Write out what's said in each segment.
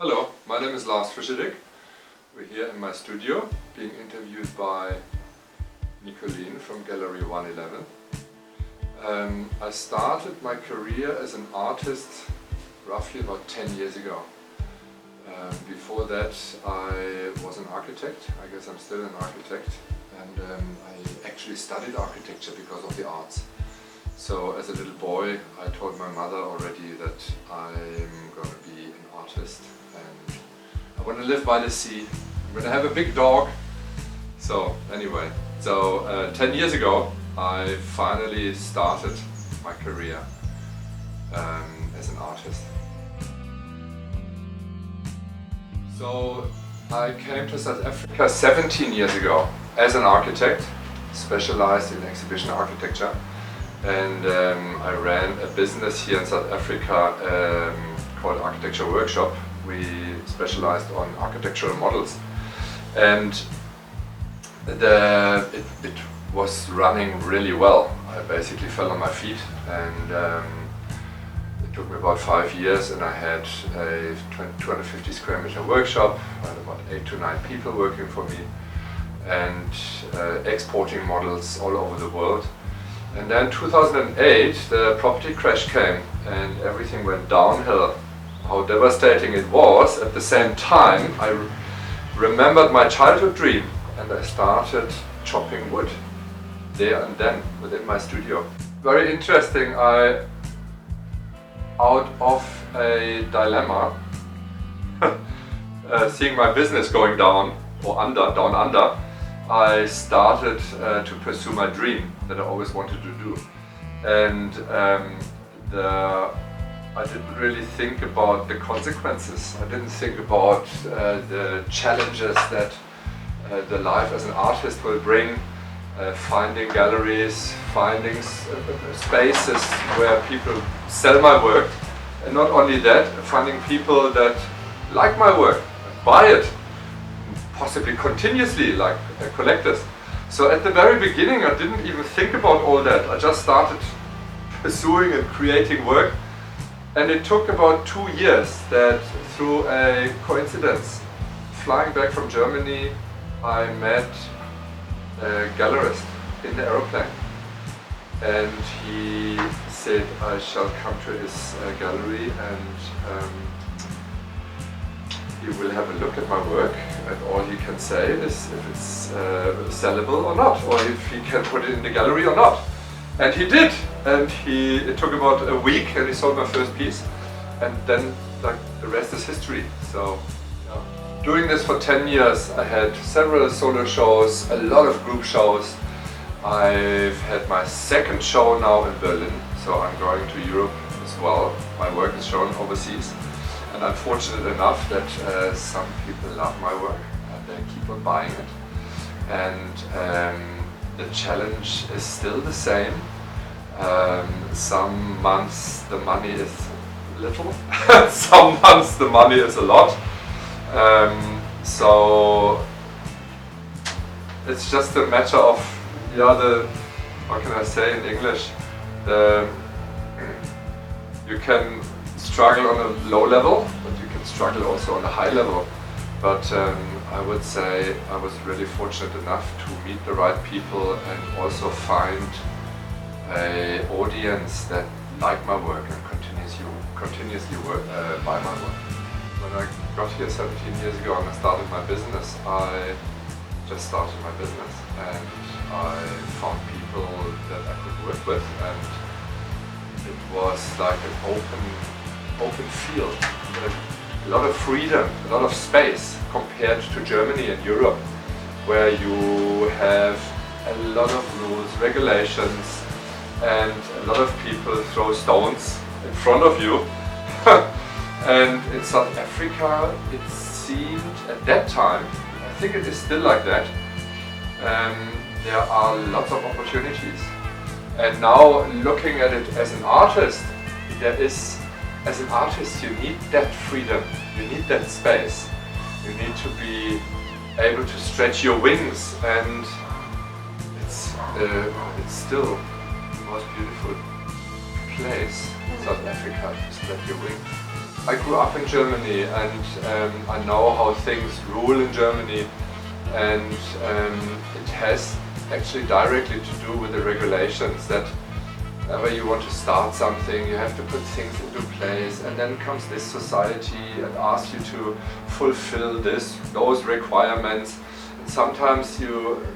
Hello, my name is Lars Fischedick. We're here in my studio being interviewed by Nicoline from Gallery One11. I started my career as an artist roughly about 10 years ago. Before that I was an architect. I guess I'm still an architect, and I actually studied architecture because of the arts. So as a little boy I told my mother already that I'm going to be an artist and I want to live by the sea. I'm going to have a big dog. So anyway, 10 years ago I finally started my career as an artist. So I came to South Africa 17 years ago as an architect, specialized in exhibition architecture, and I ran a business here in South Africa called Architecture Workshop. We specialized on architectural models, and it was running really well. I basically fell on my feet, and it took me about 5 years, and I had a 250 square meter workshop. I had about 8 to 9 people working for me and exporting models all over the world. And then 2008 the property crash came and everything went downhill. How devastating it was. At the same time I remembered my childhood dream, and I started chopping wood there and then within my studio. Very interesting. Out of a dilemma, seeing my business going down under, I started to pursue my dream that I always wanted to do. And I didn't really think about the consequences. I didn't think about the challenges that the life as an artist will bring. Finding galleries, finding spaces where people sell my work, and not only that, finding people that like my work, buy it, possibly continuously, like collectors. So at the very beginning I didn't even think about all that. I just started pursuing and creating work, and it took about 2 years that through a coincidence, flying back from Germany, I met a gallerist in the aeroplane, and he said I shall come to his gallery and he will have a look at my work, and all he can say is if it's sellable or not, or if he can put it in the gallery or not. And he did, and it took about a week and he sold my first piece, and then like the rest is history. So doing this for 10 years, I had several solo shows, a lot of group shows. I've had my second show now in Berlin, so I'm going to Europe as well. My work is shown overseas, and I'm fortunate enough that some people love my work and they keep on buying it. And the challenge is still the same. Some months the money is little, some months the money is a lot. So it's just a matter of, how can I say in English, you can struggle on a low level, but you can struggle also on a high level. But I would say I was really fortunate enough to meet the right people and also find an audience that like my work and continuously buy my work. When I got here 17 years ago and I started my business, I just started my business, and I found people that I could work with, and it was like an open field, a lot of freedom, a lot of space compared to Germany and Europe, where you have a lot of rules, regulations, and a lot of people throw stones in front of you. And in South Africa it seemed at that time, I think it is still like that, there are lots of opportunities. And now looking at it as an artist, as an artist you need that freedom, you need that space, you need to be able to stretch your wings, and it's still the most beautiful place in South Africa to spread your wings. I grew up in Germany, and I know how things rule in Germany, and it has actually directly to do with the regulations that whenever you want to start something, you have to put things into place, and then comes this society and asks you to fulfill those requirements, and sometimes you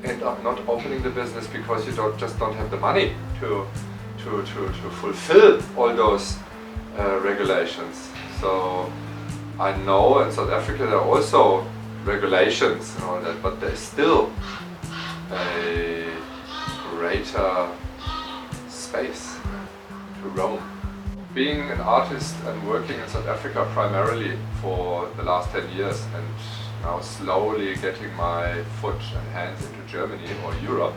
end up not opening the business because you just don't have the money to fulfill all those regulations. So I know in South Africa there are also regulations and all that, but there's still a greater space to roam. Being an artist and working in South Africa primarily for the last 10 years, and now slowly getting my foot and hands into Germany or Europe,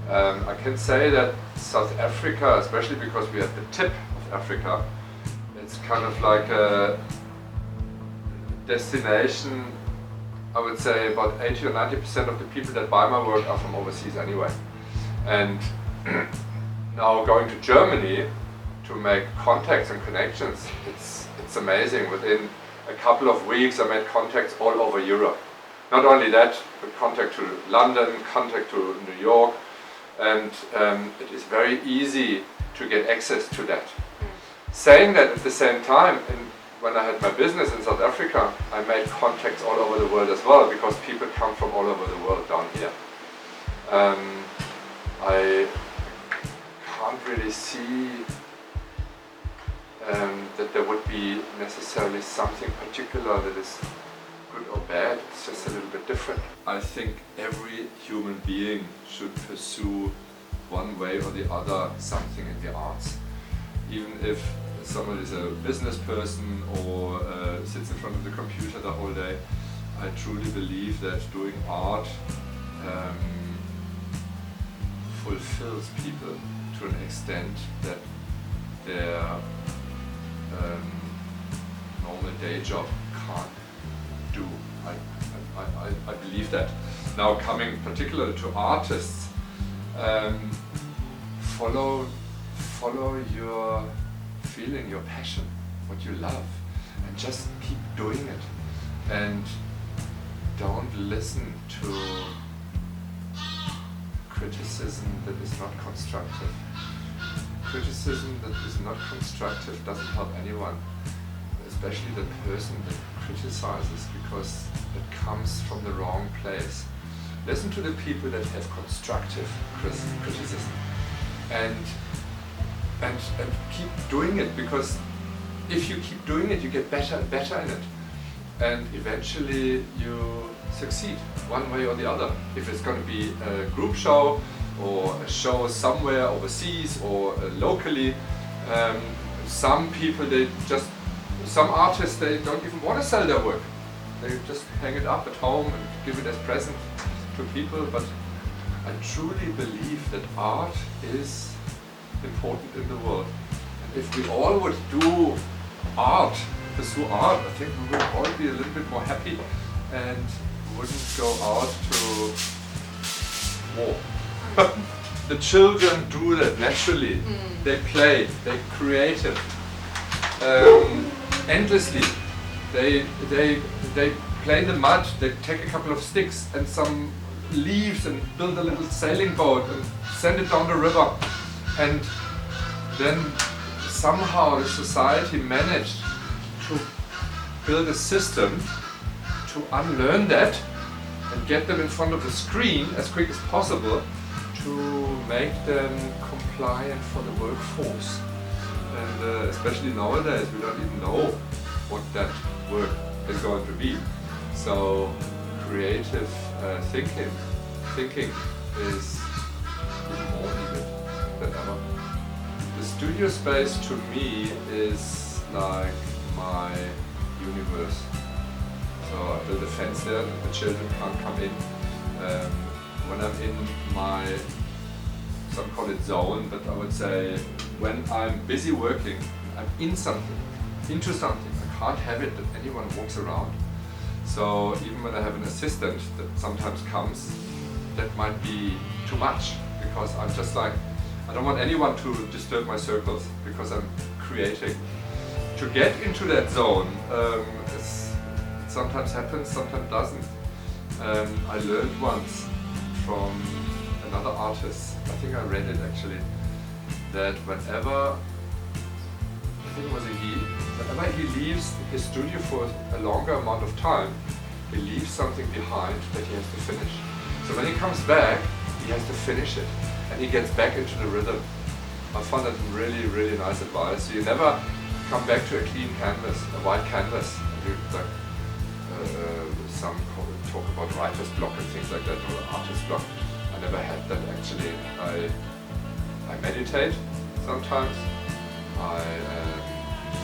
I can say that South Africa, especially because we are at the tip of Africa, it's kind of like a destination. I would say about 80 or 90% of the people that buy my work are from overseas anyway. And now going to Germany to make contacts and connections, it's amazing. Within a couple of weeks I made contacts all over Europe. Not only that, but contact to London, contact to New York, and it is very easy to get access to that. Saying that, at the same time, when I had my business in South Africa, I made contacts all over the world as well, because people come from all over the world down here. I can't really see that there would be necessarily something particular that is good or bad. It's just a little bit different. I think every human being should pursue one way or the other something in the arts. Even if someone is a business person or sits in front of the computer the whole day, I truly believe that doing art fulfills people to an extent that their normal day job can't do. I believe that. Now, coming particularly to artists, follow your feeling, your passion, what you love, and just keep doing it, and don't listen to criticism that is not constructive. Criticism that is not constructive doesn't help anyone, especially the person that criticizes, because it comes from the wrong place. Listen to the people that have constructive criticism, and keep doing it, because if you keep doing it, you get better and better in it, and eventually you succeed one way or the other. If it's going to be a group show or a show somewhere overseas or locally, some artists, they don't even want to sell their work. They just hang it up at home and give it as present to people. But I truly believe that art is important in the world. And if we all would do art, pursue art, I think we would all be a little bit more happy and wouldn't go out to war. The children do that naturally. They play, they're creative, endlessly. They play in the mud, they take a couple of sticks and some leaves and build a little sailing boat and send it down the river. And then somehow the society managed to build a system to unlearn that and get them in front of the screen as quick as possible to make them compliant for the workforce. And especially nowadays, we don't even know what that work is going to be. So creative thinking is even more needed than ever. The studio space to me is like my universe. So I build a fence there that the children can't come in. When I'm in my, some call it zone, but I would say when I'm busy working, I'm into something, I can't have it that anyone walks around. So even when I have an assistant that sometimes comes, that might be too much, because I'm just like, I don't want anyone to disturb my circles, because I'm creating. to get into that zone, it sometimes happens, sometimes doesn't. I learned once from another artist, I think I read it actually, that whenever, I think it was a he, whenever he leaves his studio for a longer amount of time, he leaves something behind that he has to finish. So when he comes back, he has to finish it, and he gets back into the rhythm. I found that really, really nice advice. So you never come back to a clean canvas, a white canvas. You, like, some talk about writer's block and things like that, or artist block. I never had that actually. I meditate sometimes. I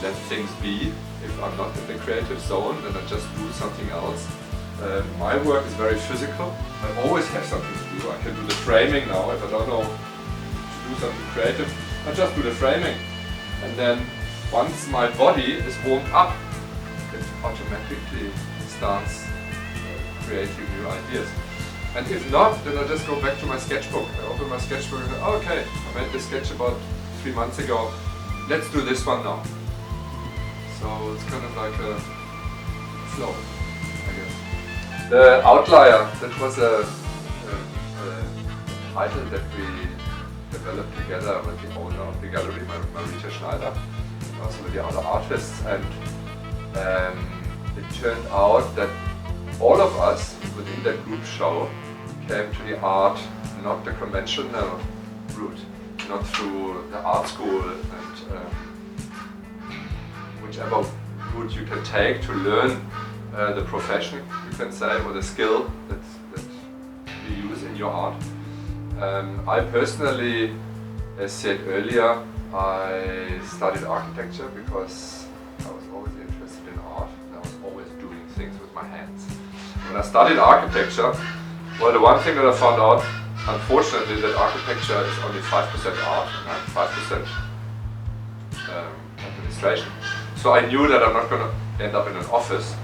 let things be. If I'm not in the creative zone, then I just do something else. My work is very physical. I always have something to do. I can do the framing now. If I don't know to do something creative, I just do the framing. And then once my body is warmed up, it automatically starts creating new ideas. And if not, then I just go back to my sketchbook. I open my sketchbook and say, oh, okay, I made this sketch about 3 months ago. Let's do this one now. So it's kind of like a flow, I guess. The Outlier, that was a title that we developed together with the owner of the gallery, Marita Schneider, and also with the other artists. And it turned out that all of us within that group show came to the art not the conventional route, not through the art school and whichever route you can take to learn the profession, you can say, or the skill that you use in your art. I personally, as said earlier, I studied architecture because I was always interested in art and I was always doing things with my hands. When I studied architecture, well, the one thing that I found out, unfortunately, that architecture is only 5% art and 5% administration. So I knew that I'm not going to end up in an office.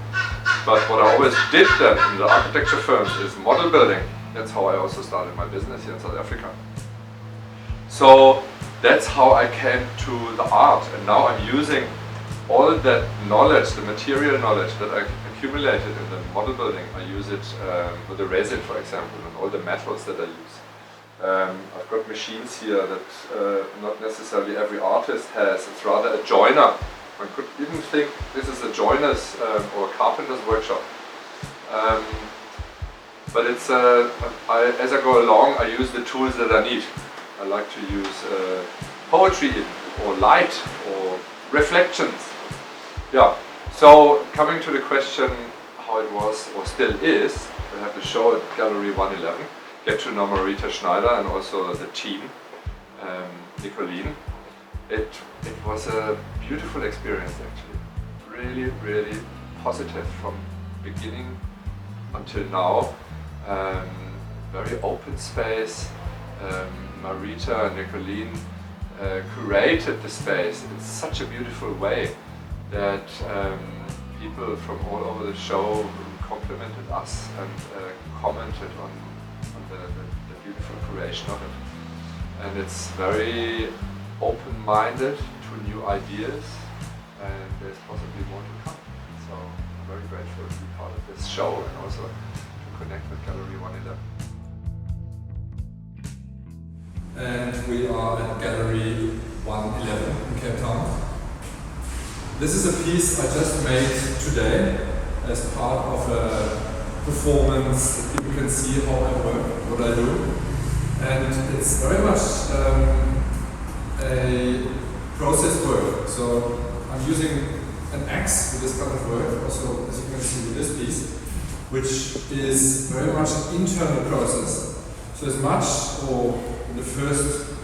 But what I always did then in the architecture firms is model building. That's how I also started my business here in South Africa. So that's how I came to the art, and now I'm using all that knowledge, the material knowledge that I accumulated in the model building. I use it with the resin, for example, and all the metals that I use. I've got machines here that not necessarily every artist has. It's rather a joiner. One could even think this is a joiner's or a carpenter's workshop. But it's as I go along, I use the tools that I need. I like to use poetry or light or reflections. Yeah. So coming to the question how it was or still is, we have the show at Gallery One11. Get to know Marita Schneider and also the team, Nicoline. It was a beautiful experience actually. Really, really positive from beginning until now. Very open space. Marita and Nicoline curated the space in such a beautiful way that people from all over the show complimented us and commented on the beautiful creation of it. And it's very open-minded to new ideas, and there's possibly more to come. So I'm very grateful to be part of this show and also to connect with Gallery One11. And we are at Gallery One11 in Cape Town. This is a piece I just made today as part of a performance that people can see how I work, what I do. And it's very much a process work. So I'm using an axe for this kind of work, also as you can see with this piece, which is very much an internal process. So as much, or in the first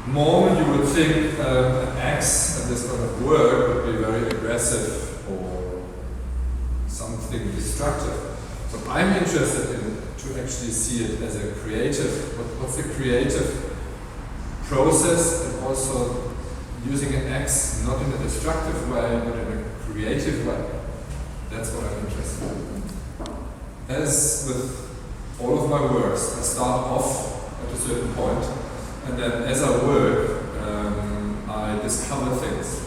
moment you would think an axe and this kind of work would be very aggressive or something destructive. So I'm interested in to actually see it as a creative, what's the creative process, and also using an axe not in a destructive way but in a creative way. That's what I'm interested in. As with all of my works, I start off at a certain point, and then as I work, I discover things.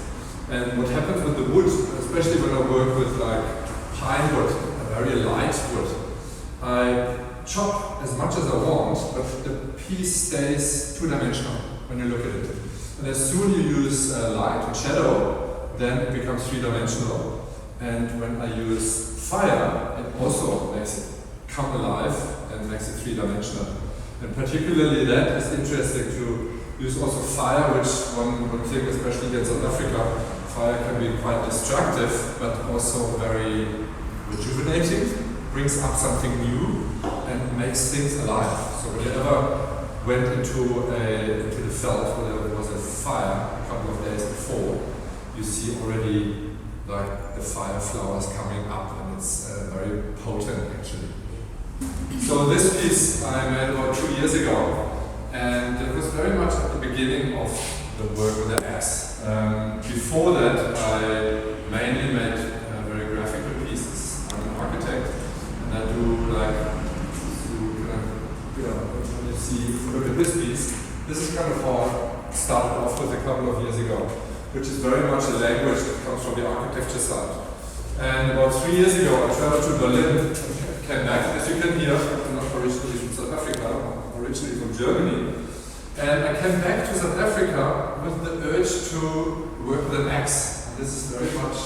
And what happens with the wood, especially when I work with like pine wood, a very light wood, I chop as much as I want, but the piece stays two-dimensional when you look at it. And as soon you use light and shadow, then it becomes three-dimensional. And when I use fire, it also makes it come alive and makes it three-dimensional. And particularly that is interesting to use also fire, which one thing, especially here in South Africa, fire can be quite destructive, but also very rejuvenating, brings up something new and makes things alive. So when you ever went into the veld where there was a fire a couple of days before, you see already like the fire flowers coming up, and it's very potent actually. So this piece I made about 2 years ago, and it was very much at the beginning of the work with the axe. Before that I mainly made very graphical pieces. I'm an architect, and I do like, when you see, if you look at this piece, this is kind of how I started off with a couple of years ago, which is very much a language that comes from the architecture side. And about 3 years ago I traveled to Berlin, came back, as you can hear, I'm not originally from South Africa, I'm originally from Germany. And I came back to South Africa with the urge to work with an axe. And this is very much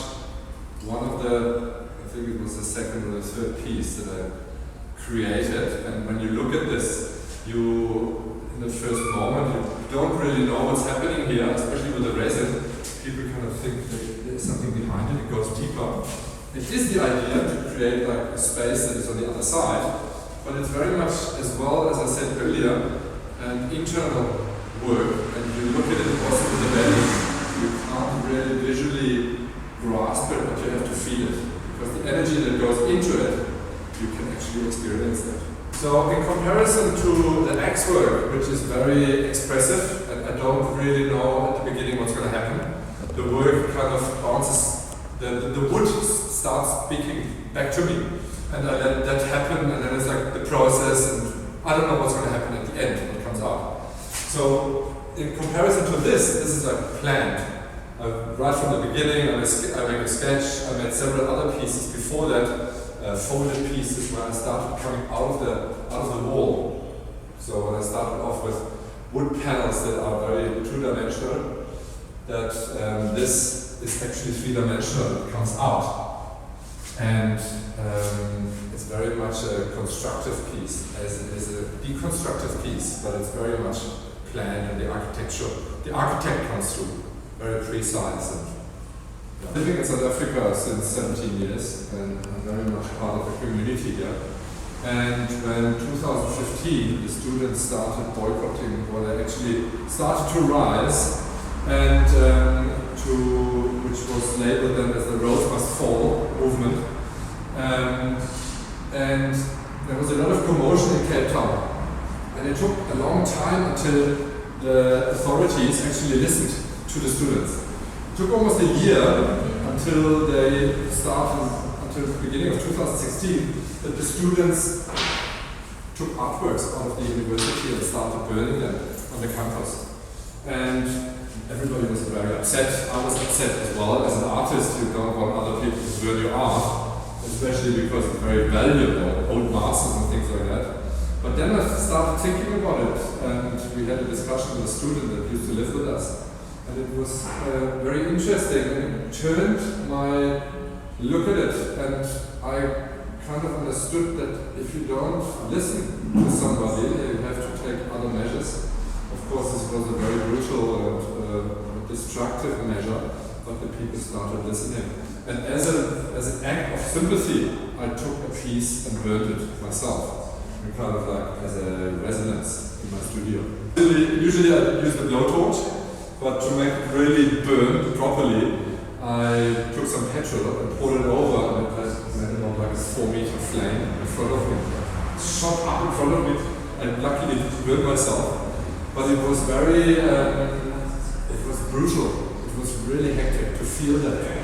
one of the, I think it was the second or the third piece that I created. And when you look at this, you, in the first moment, you don't really know what's happening here, especially with the resin. People kind of think that there's something behind it, it goes deeper. It is the idea to create like a space that is on the other side, but it's very much, as well as I said earlier, an internal work. And you look at it also with the belly, you can't really visually grasp it, but you have to feel it. Because the energy that goes into it, you can actually experience it. So in comparison to the axe work, which is very expressive, and I don't really know at the beginning what's going to happen, the work kind of bounces, the wood starts speaking back to me. And I let that happen, and then it's like the process, and I don't know what's going to happen at the end when it comes out. So in comparison to this is like planned. Right from the beginning, I make a sketch. I made several other pieces before that, folded pieces where I started coming out of the wall. So when I started off with wood panels that are very two-dimensional, that this is actually three-dimensional. It comes out, and it's very much a constructive piece, as it is a deconstructive piece, but it's very much planned, and the architect comes through, very precise. And yeah. Living in South Africa since 17 years, and I'm very much part of the community here. And when 2015 the students started boycotting, or they actually started to rise, and which was labeled then as the Rose Must Fall movement. And there was a lot of commotion in Cape Town. And it took a long time until the authorities actually listened to the students. It took almost a year until they started, until the beginning of 2016, that the students took artworks out of the university and started burning them on the campus. And everybody was very upset. I was upset as well. As an artist, you don't want other people to burn your art, especially because it's very valuable, old masters and things like that. But then I started thinking about it, and we had a discussion with a student that used to live with us. And it was very interesting, and it turned my look at it, and I kind of understood that if you don't listen to somebody, you have to take other measures. Of course, this was a very brutal and destructive measure, but the people started listening. And as an act of sympathy, I took a piece and burned it myself, and kind of like as a resonance in my studio. Usually I use the blowtorch, but to make it really burn properly, I took some petrol and poured it over, and it made about like a 4-meter flame in front of me. It shot up in front of me, and luckily it burned myself. But it was very, it was brutal. It was really hectic to feel that.